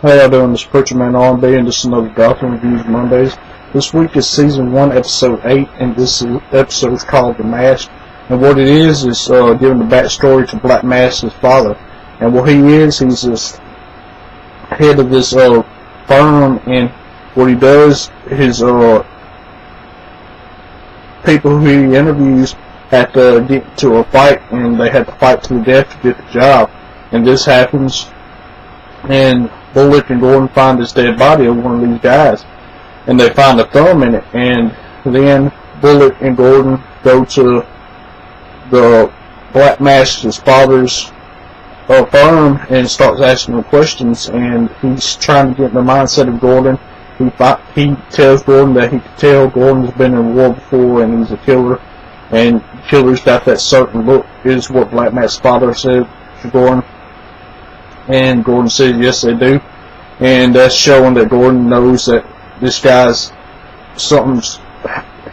How y'all doing? This is Preacher Man R&B, and this is another Gotham Reviews Mondays. This week is Season 1, Episode 8, and this episode is called The Mask. And what it is giving the backstory to Black Mask's father. And what he is, he's this head of this firm, and what he does, his people who he interviews have to get into a fight, and they have to fight to the death to get the job. And this happens, and Bullock and Gordon find this dead body of one of these guys, and they find a thumb in it. And then Bullock and Gordon go to the Black Mask's father's firm and starts asking him questions, and he's trying to get in the mindset of Gordon. He tells Gordon that he can tell Gordon's been in war before and he's a killer, and killer's got that certain look, is what Black Mask's father said to Gordon. And Gordon says yes they do, and that's showing that Gordon knows that this guy's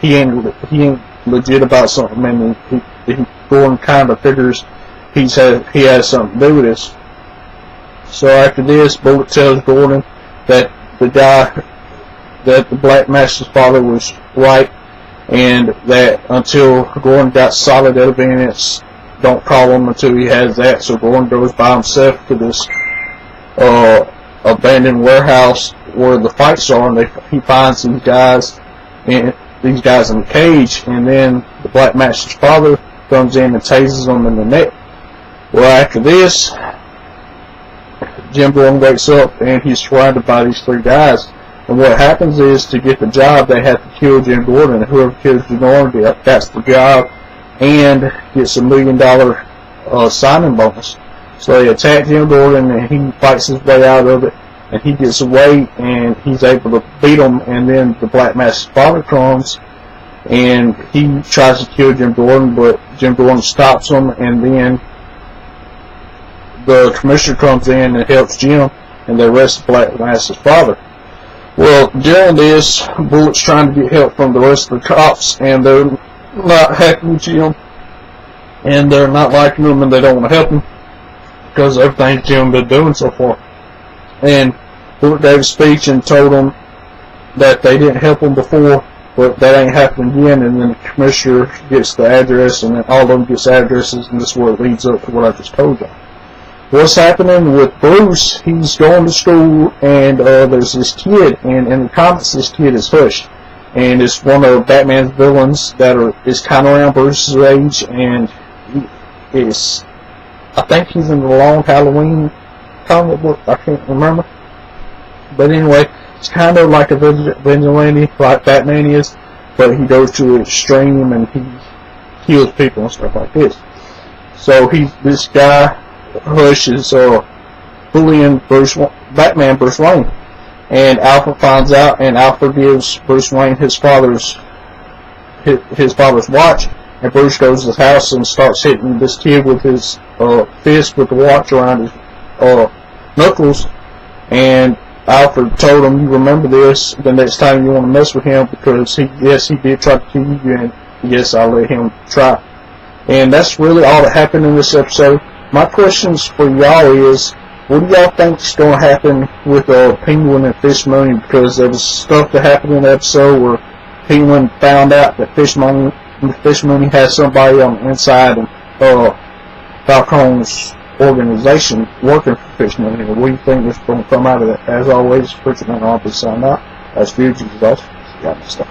he ain't legit about something, and Gordon kind of figures he has something to do with this. So after this, Bullock tells Gordon that the Black Mask's father was right, and that until Gordon got solid evidence, don't call him until he has that. So Gordon goes by himself to this abandoned warehouse where the fights are, and he finds these guys in the cage, and then the Black Mask's father comes in and tases them in the neck. Well, after this, Jim Gordon wakes up and he's surrounded by these three guys. And what happens is, to get the job, they have to kill Jim Gordon, and whoever kills Jim Gordon gets the job and gets $1 million signing bonus. So they attack Jim Gordon, and he fights his way out of it, and he gets away, and he's able to beat them. And then the Black Mask's father comes, and he tries to kill Jim Gordon, but Jim Gordon stops him, and then the commissioner comes in and helps Jim, and they arrest the Black Mask's father. Well, during this, Bullock's trying to get help from the rest of the cops, and they're not happy with Jim, and they're not liking him, and they don't want to help him because of everything Jim been doing so far. And Bullock gave a speech and told them that they didn't help him before, but that ain't happening again. And then the commissioner gets the address, and then all of them gets addresses, and this is where it leads up to what I just told you. What's happening with Bruce? He's going to school, and there's this kid, and in the comics this kid is Hush, and it's one of Batman's villains that is kind of around Bruce's age, and I think he's in the Long Halloween comic book, I can't remember, but anyway, it's kind of like a vigilante like Batman is, but he goes to an extreme and he kills people and stuff like this. So this guy Hush is bullying Batman Bruce Wayne, and Alfred finds out, and Alfred gives Bruce Wayne his father's watch, and Bruce goes to his house and starts hitting this kid with his fist with the watch around his knuckles. And Alfred told him, "You remember this the next time you want to mess with him, because he did try to kill you, and yes, I'll let him try." And that's really all that happened in this episode. My questions for y'all is, what do y'all think is going to happen with Penguin and Fish Mooney? Because there was stuff that happened in the episode where Penguin found out that Fish Mooney has somebody on the inside of Falcone's organization working for Fish Mooney. What do you think is going to come out of that? As always, Preacher Man R&B signing out. That's Future. Got my stuff.